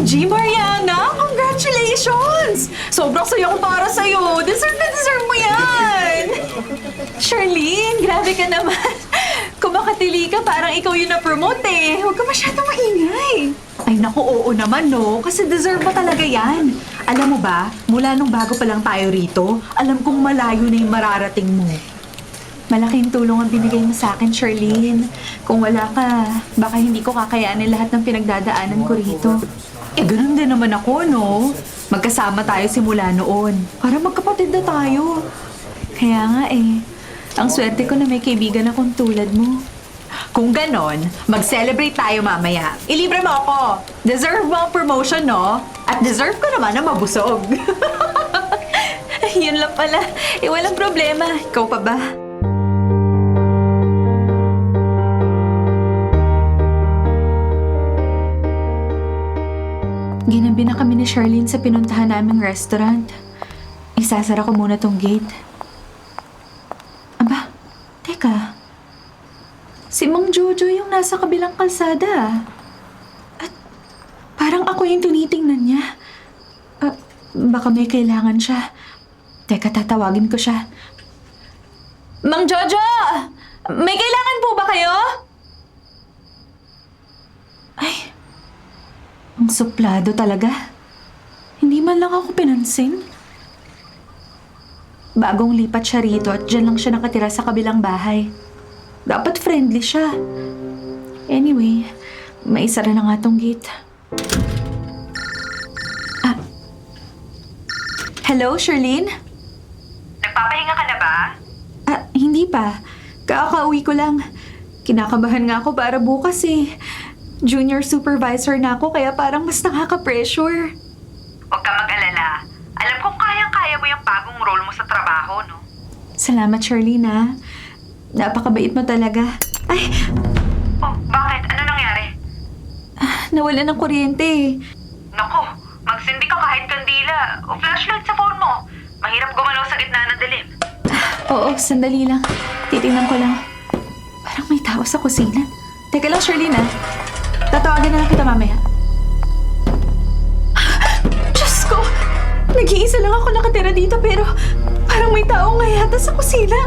OMG, Mariana! Congratulations! Sobrang saya ko para sa'yo. Deserve na deserve mo yan! Charlene, grabe ka naman. Kung makatili ka, parang ikaw yung na-promote eh. Huwag ka masyadong maingay. Ay naku, oo naman no. Kasi deserve mo talaga yan. Alam mo ba, mula nung bago pa lang tayo rito, alam kong malayo na yung mararating mo. Malaking tulong ang binigay mo sa akin, Charlene. Kung wala ka, baka hindi ko kakayanin lahat ng pinagdadaanan ko rito. Eh, ganun din naman ako, no? Magkasama tayo simula noon. Para magkapatid na tayo. Kaya nga eh, ang swerte ko na may kaibigan akong tulad mo. Kung ganon, mag-celebrate tayo mamaya. Ilibre mo ako. Deserve mo ang promotion, no? At deserve ko naman na mabusog. Yun lang pala. Eh, walang problema. Ikaw pa ba? Ginabi na kami ni Charlene sa pinuntahan naming restaurant. Isasara ko muna tong gate. Aba, teka. Si Mang Jojo yung nasa kabilang kalsada. At parang ako yung tinitingnan niya. Baka may kailangan siya. Teka, tatawagin ko siya. Mang Jojo! May kailangan po ba kayo? Ay, ang suplado talaga. Hindi man lang ako pinansin. Bagong lipat siya rito at dyan lang siya nakatira sa kabilang bahay. Dapat friendly siya. Anyway, maisara na nga tong gate. Hello, Charlene? Nagpapahinga ka na ba? Hindi pa. Kakauwi ko lang. Kinakabahan nga ako para bukas eh. Junior supervisor na ako kaya parang mas nakaka-pressure. Huwag ka mag-alala. Alam kong kayang-kaya mo yung bagong role mo sa trabaho, no? Salamat, Charlene, ha? Napakabait mo talaga. Ay! Oh, bakit? Ano nangyari? Nawala ng kuryente eh. Naku, magsindi ka kahit kandila o flashlight sa phone mo. Mahirap gumalaw sa gitna ng dilim. Oo, sandali lang. Titingnan ko lang. Parang may tao sa kusina. Teka lang, Charlene, ha? Tatawagan na lang kita mamaya. Diyos ko! Nag-iisa lang ako nakatira dito pero parang may tao nga yata sa kusina.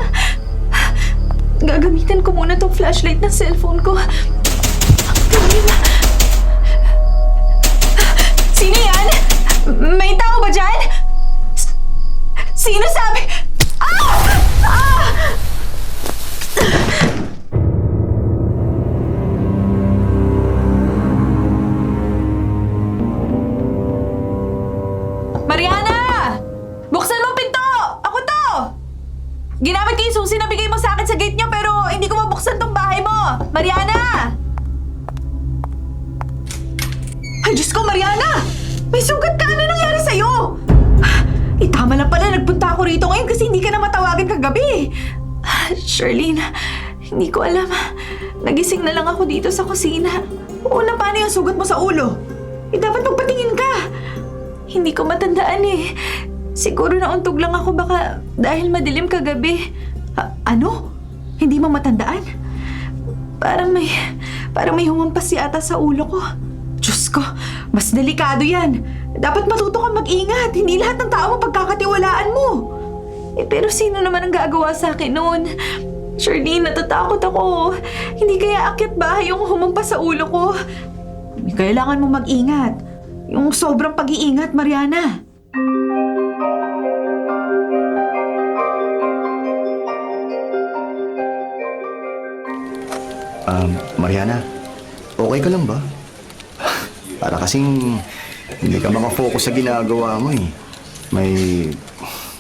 Gagamitin ko muna tong flashlight ng cellphone ko. Galing. Sino yan? May tao ba dyan? Sino sabi? Mariana! Buksan mo ang pinto! Ako to! Ginamit ko yung susi na bigay mo sa akin sa gate niyo pero hindi ko mabuksan tong bahay mo! Mariana! Ay, Diyos ko, Mariana! May sugat ka! Ano nangyari sa'yo? Tama lang pala, nagpunta ako rito ngayon kasi hindi ka na matawagan kagabi. Charlene, hindi ko alam. Nagising na lang ako dito sa kusina. Una, paano yung sugat mo sa ulo? Dapat magpatingin ka. Hindi ko matandaan eh. Siguro nauntog lang ako baka dahil madilim kagabi. Ano? Hindi mo matandaan? Parang may humampas yata sa ulo ko. Diyos ko, mas delikado yan. Dapat matuto kang mag-ingat. Hindi lahat ng tao mapagkakatiwalaan mo. Pero sino naman ang gagawa sa akin noon? Charlene, natatakot ako. Hindi kaya akyat bahay yung humampas sa ulo ko. Kailangan mo mag-ingat. Yung sobrang pag-iingat, Mariana. Mariana, okay ka lang ba? Para kasing hindi ka makafocus sa ginagawa mo eh. May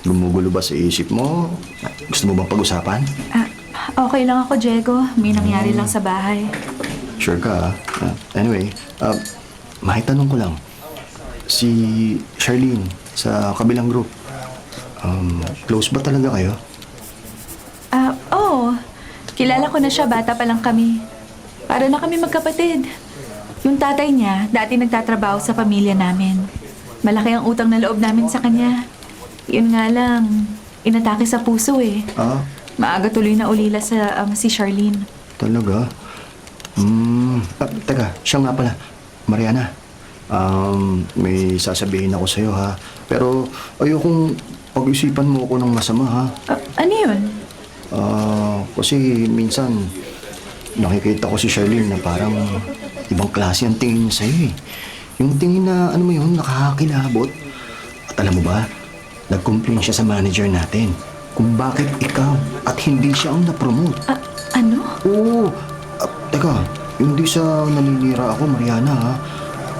gumugulo ba sa isip mo? Gusto mo bang pag-usapan? Okay lang ako, Diego. May nangyari lang sa bahay. Sure ka, ah. Anyway, mahitanong ko lang. Si Charlene sa kabilang group, close ba talaga kayo? Oo. Kilala ko na siya, bata pa lang kami. Para na kami magkapatid. Yung tatay niya, dati nagtatrabaho sa pamilya namin. Malaki ang utang na loob namin sa kanya. Yun nga lang, inatake sa puso eh. Maaga tuloy na ulila sa si Charlene. Talaga? Teka, siya nga pala. Mariana, May sasabihin ako sa'yo ha. Pero ayokong pag-isipan mo ako ng masama ha. Ano yun? Kasi minsan nakikita ko si Charlene na parang ibang klase ang tingin niya sa'yo eh. Yung tingin na, ano mo yun, nakakakilabot. At alam mo ba, nag-complain siya sa manager natin kung bakit ikaw at hindi siya ang na-promote. Ano? Oo. Teka, hindi sa naninira ako, Mariana ha.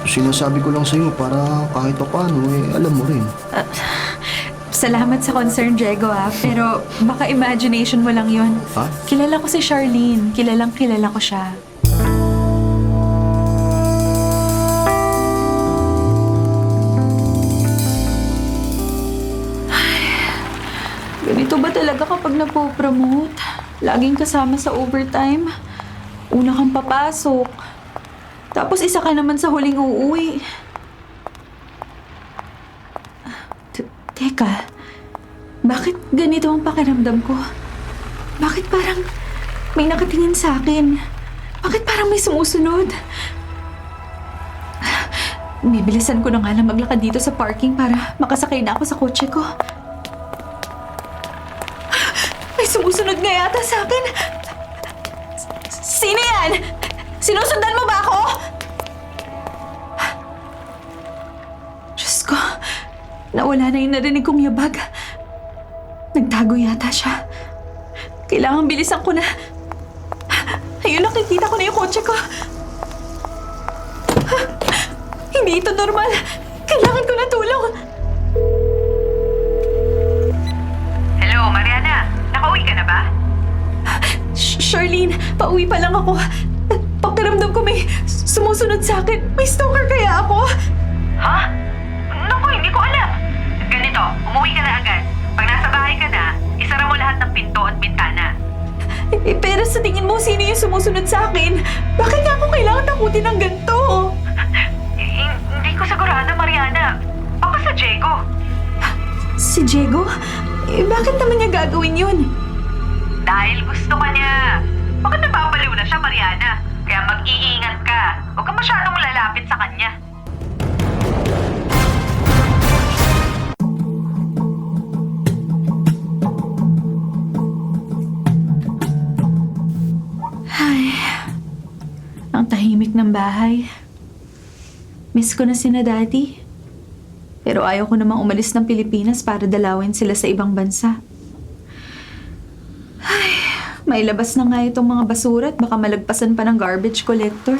Sinasabi ko lang sa'yo para kahit pa paano, alam mo rin. Salamat sa concern, Diego pero baka imagination mo lang yun. Ha? Kilala ko si Charlene. Kilalang kilala ko siya. Ganito ba talaga kapag napopromote? Laging kasama sa overtime. Una kang papasok. Tapos isa ka naman sa huling uuwi. Teka, bakit ganito ang pakiramdam ko? Bakit parang may nakatingin sa akin? Bakit parang may sumusunod? Bibilisan ko na nga lang maglakad dito sa parking para makasakay na ako sa kotse ko. May sumusunod nga yata sa akin. Sino yan? Sinusundan mo ba ako? Diyos ko, nawala na yung narinig kong yabag. Nagtago yata siya. Kailangan bilisan ko na. Ayun, nakikita ko na yung kotse ko. Hindi ito normal. Kailangan ko na tulong. Hello, Mariana. Nakauwi ka na ba? Charlene, pauwi pa lang ako. Pakiramdam ko may sumusunod sa akin. May stalker kaya ako? Ha? Naku, hindi ko alam. Ganito, umuwi ka na agad. Pag nasa bahay ka na, isara mo lahat ng pinto at bintana. Pero sa tingin mo, sino yung sumusunod sa akin? Bakit nga ako kailangan takutin ng ganito? Hindi ko sigurado, Mariana. Baka sa Diego. Si Diego? Bakit naman niya gagawin yun? Dahil gusto ka niya. Baka napapaliw na siya, Mariana. Kaya mag-iingat ka. Huwag ka masyadong lalapit sa kanya. Ang tahimik ng bahay. Miss ko na sina Daddy. Pero ayaw ko namang umalis ng Pilipinas para dalawin sila sa ibang bansa. Ay, may labas na nga itong mga basura at baka malagpasan pa ng garbage collector.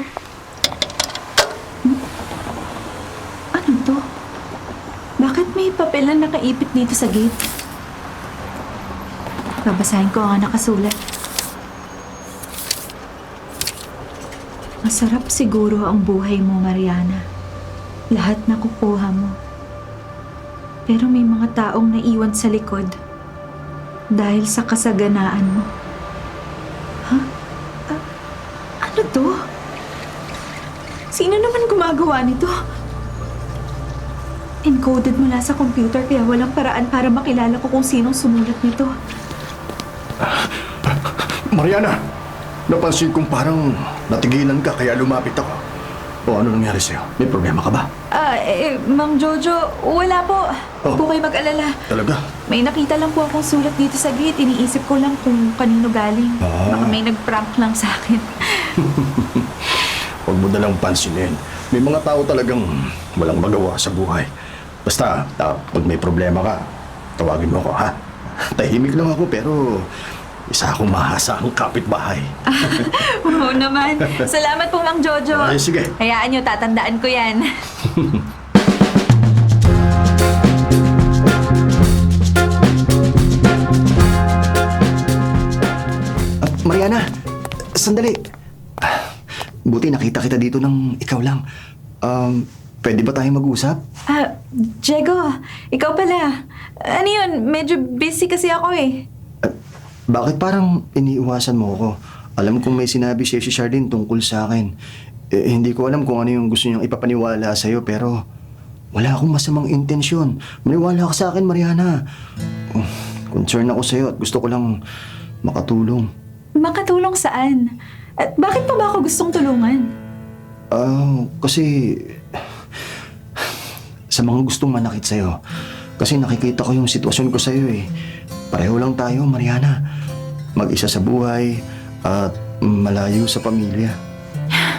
Ano to? Bakit may papel na nakaipit dito sa gate? Babasahin ko ang nakasulat. Masarap siguro ang buhay mo, Mariana. Lahat nakukuha mo. Pero may mga taong naiwan sa likod dahil sa kasaganaan mo. Ha? Ano to? Sino naman gumagawa nito? Encoded mula sa computer kaya walang paraan para makilala ko kung sinong sumulat nito. Mariana! Napansin kong parang natigilan ka kaya lumapit ako. O ano nangyari sa'yo? May problema ka ba? Mang Jojo, wala po. Oh. Huwag po kayo mag-alala. Talaga? May nakita lang po akong sulat dito sa gate. Iniisip ko lang kung kanino galing. Baka may nag-prank lang sa akin. Huwag mo na lang pansinin. May mga tao talagang walang magawa sa buhay. Basta, pag may problema ka, tawagin mo ako, ha? Tahimik lang ako pero isa akong mahasahang kapitbahay. Oo naman. Salamat po, Mang Jojo. Ay, sige. Hayaan nyo, tatandaan ko yan. Mariana, sandali. Buti nakita kita dito ng ikaw lang. Pwede ba tayong mag-usap? Diego, ikaw pala. Ano yun? Medyo busy kasi ako eh. Bakit parang iniiwasan mo ako? Alam kong may sinabi si Charlene tungkol sa akin. Hindi ko alam kung ano yung gusto niyang ipapaniwala sa'yo pero wala akong masamang intensyon. Maniwala ka sa akin, Mariana. Concern ako sa'yo at gusto ko lang makatulong. Makatulong saan? At bakit pa ba ako gustong tulungan? Kasi sa mga gustong manakit sa'yo. Kasi nakikita ko yung sitwasyon ko sa'yo eh. Pareho lang tayo, Mariana. Mag-isa sa buhay at malayo sa pamilya.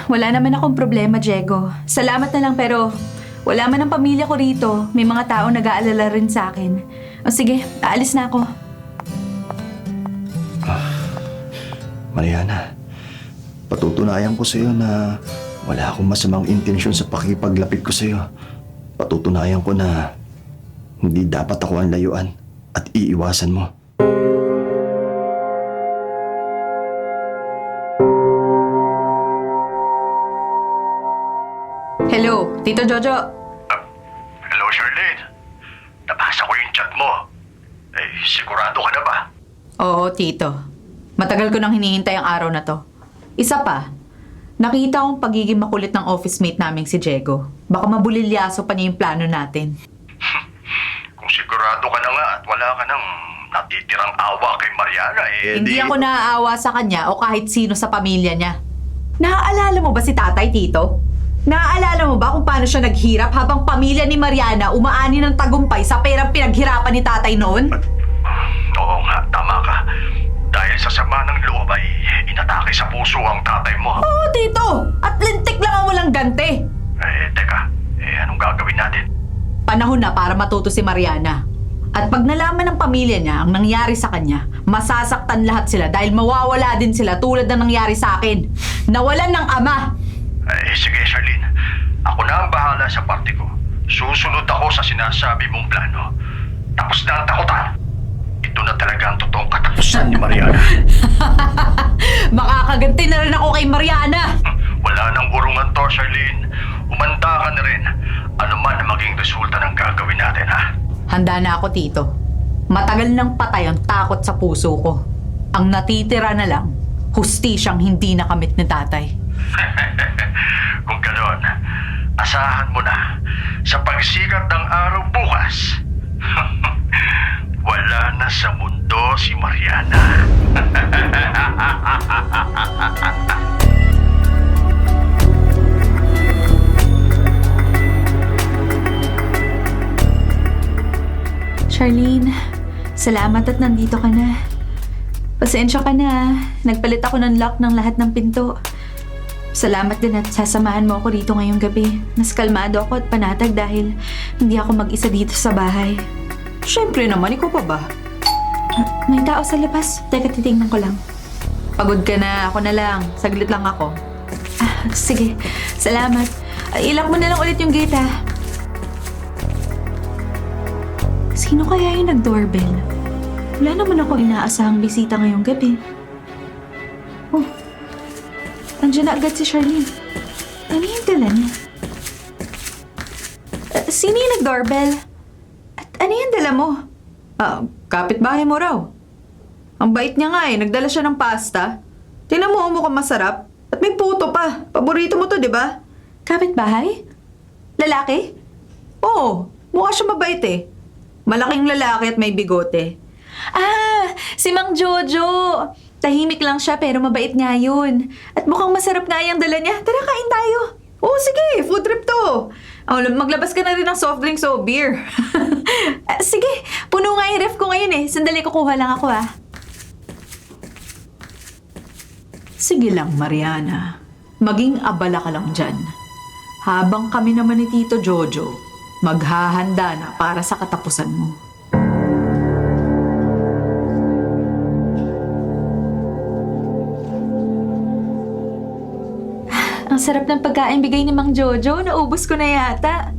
Wala naman akong problema, Diego. Salamat na lang pero wala man ang pamilya ko rito. May mga tao nag-aalala rin sa akin. O sige, aalis na ako. Mariana, patutunayan ko sa'yo na wala akong masamang intensyon sa pakipaglapit ko sa'yo. Patutunayan ko na hindi dapat ako ang layuan at iiwasan mo. Hello, Tito Jojo. Hello, Charlene. Nabasa ko yung chat mo. Sigurado ka na ba? Oo, Tito. Matagal ko nang hinihintay ang araw na to. Isa pa, nakita kong pagiging makulit ng office mate naming si Diego. Baka mabulilyaso pa niya yung plano natin. Kung sigurado ka na nga at wala ka nang natitirang awa kay Mariana, Hindi ako naaawa sa kanya o kahit sino sa pamilya niya. Naaalala mo ba si Tatay, Tito? Naaalala mo ba kung paano siya naghirap habang pamilya ni Mariana umaani ng tagumpay sa perang pinaghirapan ni Tatay noon? Oo nga, tama ka. Dahil sa sama ng loob ay inatake sa puso ang tatay mo. Oo, Tito! At lintik lang ang walang ganti. Teka, anong gagawin natin? Panahon na para matuto si Mariana. At pag nalaman ng pamilya niya ang nangyari sa kanya, masasaktan lahat sila dahil mawawala din sila tulad ng nangyari sa akin. Nawalan ng ama. Sige, Charlene. Ako na ang bahala sa parte ko. Susunod ako sa sinasabi mong plano. Tapos na ang takutan. Ito na talaga ang totoong katapusan ni Mariana. Makakaganti na rin ako kay Mariana. Wala nang urungan to, Charlene. Umanda ka na rin. Ano man ang maging resulta ng gagawin natin, ha? Handa na ako, Tito. Matagal nang patay ang takot sa puso ko. Ang natitira na lang, hustisyang hindi nakamit ni Tatay. Kung gano'n, asahan mo na sa pagsikat ng araw bukas. Wala na sa mundo si Mariana. Charlene, salamat at nandito ka na. Pasensya ka na. Nagpalit ako ng lock ng lahat ng pinto. Salamat din at sasamahan mo ako rito ngayong gabi. Mas kalmado ako at panatag dahil hindi ako mag-isa dito sa bahay. Siyempre naman, ikaw pa ba? May tao sa labas. Teka, titingnan ko lang. Pagod ka na, ako na lang. Saglit lang ako. Sige, salamat. Ilak mo na lang ulit yung gate, ha? Sino kaya yung nag-doorbell? Wala naman akong inaasahang bisita ngayong gabi. Oh, andiyan na agad si Charlene. Ano yung dala niya? Sino yung nag-doorbell? At ano yung dala mo? Kapitbahay mo raw. Ang bait niya nga nagdala siya ng pasta. Tingnan mo, mukhang masarap. At may puto pa. Paborito mo to, di ba? Kapitbahay? Lalaki? Oo, mukha siya mabait Malaking lalaki at may bigote. Si Mang Jojo. Tahimik lang siya pero mabait nga yun. At mukhang masarap nga yung dala niya. Tara, kain tayo. Oo, sige. Food trip to. Maglabas ka na rin ng soft drinks o beer. Sige, puno nga yung ref ko ngayon Sandali, kukuha lang ako Sige lang, Mariana. Maging abala ka lang dyan. Habang kami naman ni Tito Jojo, maghahanda na para sa katapusan mo. Ang sarap ng pagkain bigay ni Mang Jojo. Naubos ko na yata.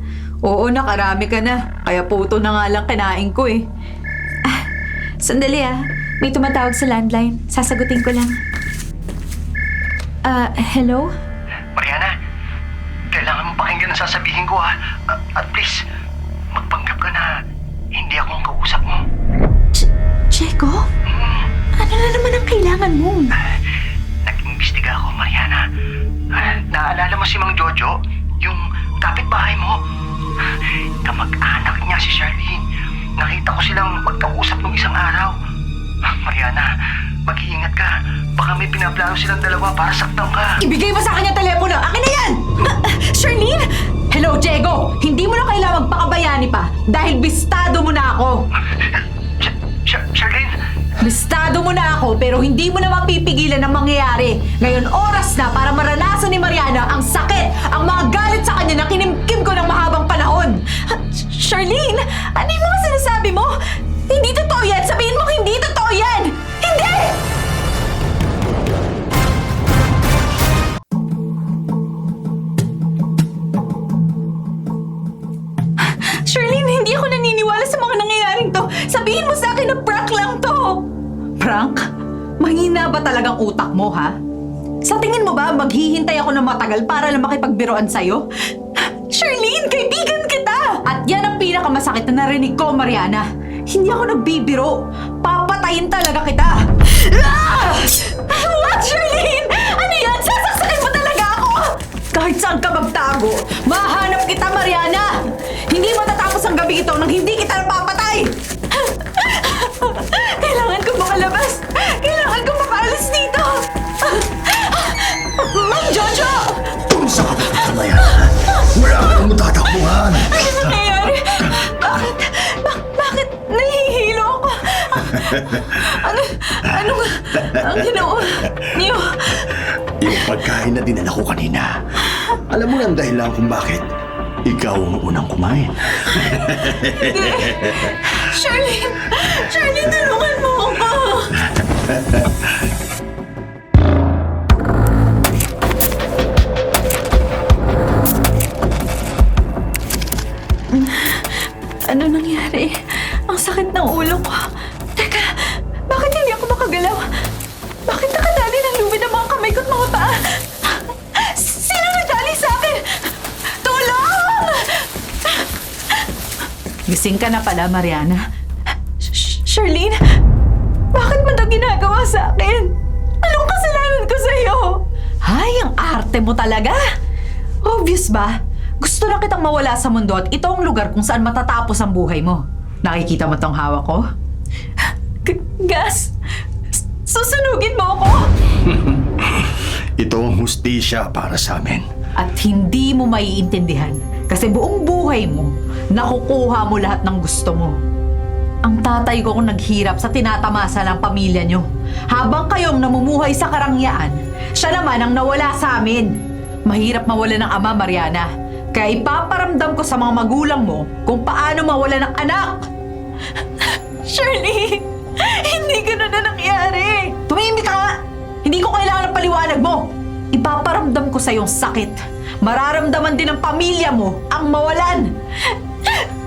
Oo, nakarami ka na. Kaya puto na nga lang kinain ko Sandali May tumatawag sa landline. Sasagutin ko lang. Hello? Mariana, kailangan mo pakinggan ang sasabihin ko, ha? At please, magpanggap ka na hindi ako ang kausap mo. Diego? Ano na naman ang kailangan mo? Nag-imbestiga ako, Mariana. Naalala mo si Mang Jojo? Yung kapitbahay mo? Kamag-anak niya si Charlene. Nakita ko silang magkausap nung isang araw. Mariana, mag-iingat ka. Baka may pinaplano silang dalawa para saktan ka. Ibigay mo sa kanya telepono! Akin na yan! Charlene? Hello, Diego! Hindi mo na kailangan magpakabayani pa dahil bistado mo na ako. Charlene? Bistado mo na ako pero hindi mo na mapipigilan ang mangyayari. Ngayon oras na para maranasan ni Mariana ang sakit, ang mga galit sa kanya na kinimkim ko ng mahabang panahon. Charlene, ano yung mga sinasabi mo? Hindi totoo yan! Sabihin mo hindi totoo yan! Hindi! Charlene, hindi ako naniniwala sa mga nangyayaring to. Sabihin mo sa akin na prank lang to. Prank? Mahina ba talagang utak mo, ha? Sa tingin mo ba maghihintay ako ng matagal para lang makipagbiroan sa'yo? Charlene, kaibigan kita! At yan ang pinakamasakit na narinig ko, Mariana. Hindi ako nagbibiro. Papatayin talaga kita. Ah! What, Charlene? Ano yan? Sasaksakin mo talaga ako? Kahit saan ka magtago, mahanap kita, Mariana! Hindi matatapos ang gabi ito nang hindi kita napapatay! Kailangan ko makalabas! Kailangan ko makaalis dito! Mang Jojo! Kung saan ka pupunta, Mariana? Wala ka nang matatakbuhan. Ano nangyayari? Bakit nahihilo ako? Ano ang ginawa niyo? Yung pagkain na dinala ko kanina. Alam mo lang dahilan kung bakit ikaw ang unang kumain. Charlene! Charlene, tulungan mo ako! Ano nangyari? Ang sakit ng ulo ko. Teka, bakit hindi ako makagalaw? Bakit nakadali ng lubid ang mga kamay ko at mga paa? Sino nagdali sa akin? Tulong! Gising ka na pala, Mariana. Charlene, bakit mo ito ginagawa sa akin? Anong kasalanan ko sa'yo? Ay, ang arte mo talaga! Obvious ba? Gusto na kitang mawala sa mundo at ito ang lugar kung saan matatapos ang buhay mo. Nakikita mo tong hawak ko? Gas! Susunugin mo ako! Ito ang hustisya para sa amin. At hindi mo maiintindihan kasi buong buhay mo, nakukuha mo lahat ng gusto mo. Ang tatay ko kung naghirap sa tinatamasa ng pamilya nyo. Habang kayong namumuhay sa karangyaan, siya naman ang nawala sa amin. Mahirap mawala ng ama, Mariana. Kaya ipaparamdam ko sa mga magulang mo kung paano mawala ng anak. Shirley, hindi ganun na nangyari. Tumimik ka nga. Hindi ko kailangan ng paliwanag mo. Ipaparamdam ko sa iyong sakit. Mararamdaman din ng pamilya mo ang mawalan.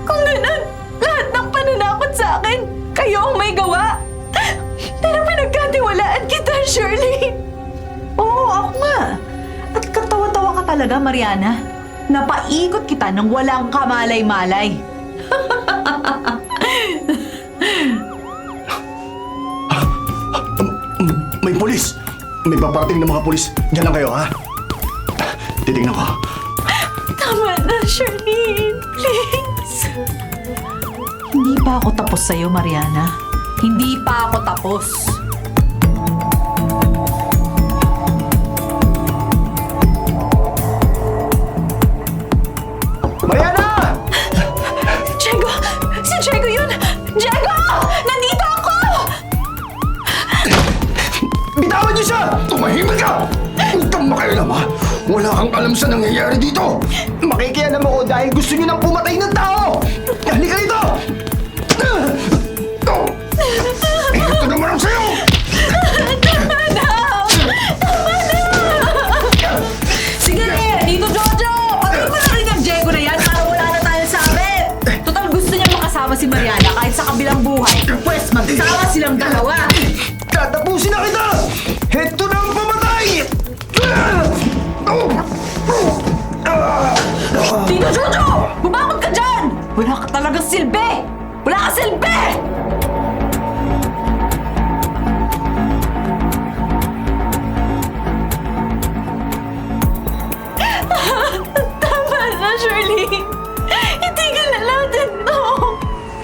Kung ganun, lahat ng pananakot sa akin, kayo ang may gawa. Pero pinagkatiwalaan kita, Shirley. Oo, ako nga. At katawa-tawa ka talaga, Mariana. Napaikot kita nang walang kamalay-malay. May pulis! May paparating ng mga pulis. Diyan lang kayo, ha? Titignan ko. Tama na, Charlene. Please. Hindi pa ako tapos sa'yo, Mariana. Hindi pa ako tapos. Mariana! Diego! Si Diego yun! Diego! Nandito ako! Bitawan niyo siya! Tumahimik ka! Huwag kang makialam, ha? Wala kang alam sa nangyayari dito! Makikialam ako dahil gusto niyo nang pumatay ng tao! Halika dito! Ito naman ang sayo! Tama na! Tama na! Sige, dito, Jojo! Patay mo na rin ang Diego na yan para wala na tayo sa amin! Total gusto niya makasama si Mariana kahit sa kabilang buhay. Pwes, magsama silang dalawa! Tatapusin na kita! Heto na ang pamatay! Tito Jojo! Bumangon ka dyan! Wala ka talagang silbi! Wala ka silbi! Tama na, Shirley! Itigil na natin to!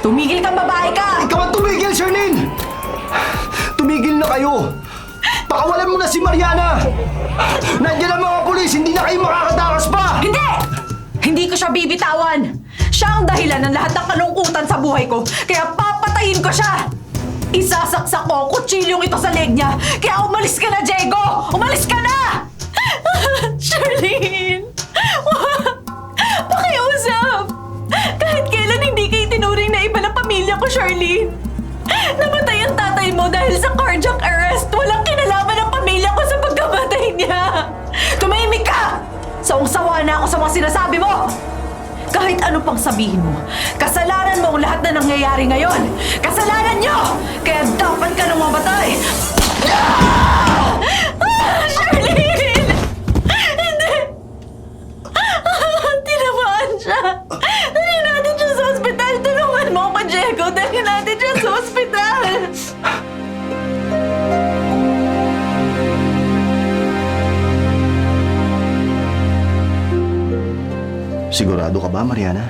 Tumigil kang babae ka! Ikaw ang tumigil, Charlene! Tumigil na kayo! Pakawalan mo na si Mariana! Nandiyan ang mga pulis! Hindi na kayo makakatakas pa! Hindi! Hindi ko ko siya bibitawan! Siya ang dahilan ng lahat ng kalungkutan sa buhay ko, kaya papatayin ko siya! Isasaksak ko ang kutsilyong ito sa leg niya, kaya umalis ka na, Diego! Umalis ka na! Charlene! Pakiusap! Kahit kailan hindi kayo tinuring na iba ng pamilya ko, Charlene! Namatay ang tatay mo dahil sa cardiac arrest! Walang kinalaman ng pamilya ko sa pagkamatay niya! Tumahimik ka! Sawang-sawa na ako sa mga sinasabi mo! Kahit ano pang sabihin mo, kasalanan mo ang lahat na nangyayari ngayon! Kasalanan niyo! Kaya dapat ka nang mamatay! Charlene! Hindi! Tinamaan siya! Dali natin siya sa ospital! Tulungan mo ako, Diego! Dali natin siya sa ospital! Sigurado ka ba, Mariana?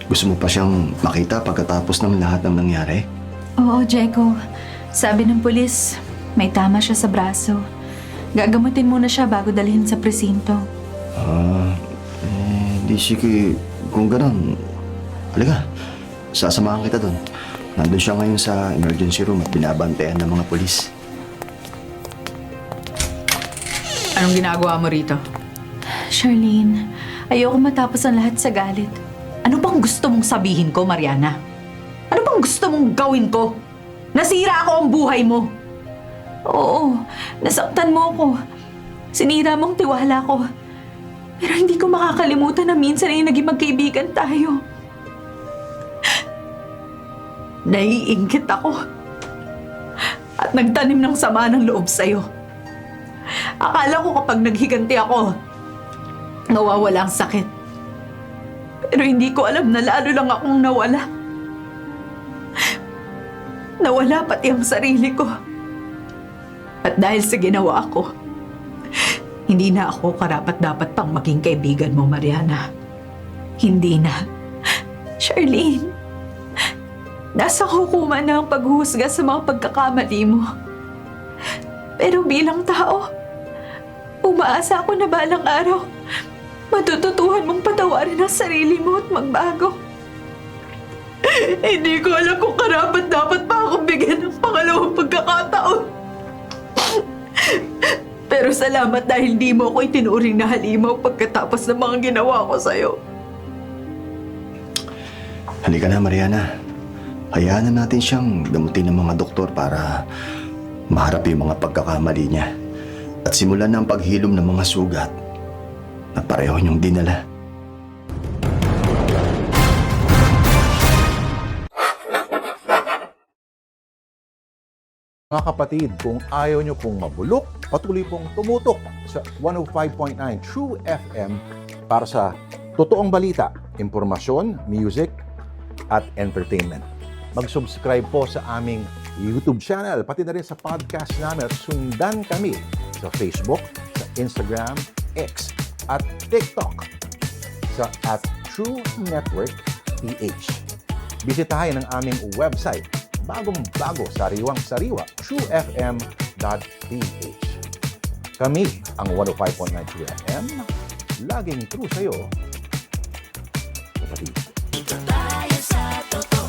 Gusto mo pa siyang makita pagkatapos ng lahat ng nangyari? Oo, Diego. Sabi ng pulis, may tama siya sa braso. Gagamutin muna siya bago dalhin sa presinto. Di sige, kung gano'n, halika, sasamahan kita doon. Nandun siya ngayon sa emergency room at binabantayan ng mga pulis. Anong ginagawa mo rito? Charlene, ayoko matapos ang lahat sa galit. Ano bang gusto mong sabihin ko, Mariana? Ano bang gusto mong gawin ko? Nasira ako ang buhay mo. Oo, nasaktan mo ako. Sinira mong tiwala ko. Pero hindi ko makakalimutan na minsan ay naging magkaibigan tayo. Naiinggit ako. At nagtanim ng sama ng loob sa'yo. Akala ko kapag naghiganti ako, nawawala ang sakit. Pero hindi ko alam na lalo lang akong nawala. Nawala pati ang sarili ko. At dahil sa ginawa ko, hindi na ako karapat-dapat pang maging kaibigan mo, Mariana. Hindi na. Charlene, nasa hukuman na ang paghuhusga sa mga pagkakamali mo. Pero bilang tao, umaasa ako na balang araw, matututuhan mong patawarin ang sarili mo at magbago. Hindi ko alam kung karapat-dapat pa akong bigyan ng pangalawang pagkakataon. Pero salamat dahil di mo ako itinuring na halimaw pagkatapos ng mga ginawa ko sa'yo. Halika na, Mariana. Hayaan na natin siyang gamutin ng mga doktor para maharap yung mga pagkakamali niya. At simulan na ang paghilom ng mga sugat na pareho niyong dinala. Mga kapatid, kung ayaw nyo pong mabulok, patuloy pong tumutok sa 105.9 True FM para sa totoong balita, impormasyon, music, at entertainment. Mag-subscribe po sa aming YouTube channel, pati na rin sa podcast namin at sundan kami sa Facebook, sa Instagram, X, at TikTok sa @True Network PH. Bisitahin ang aming website, bagong-bago, sariwang-sariwa, truefm.ph. Kami ang 105.9 True FM, laging true sa'yo, kapatid. Ito tayo sa totoo.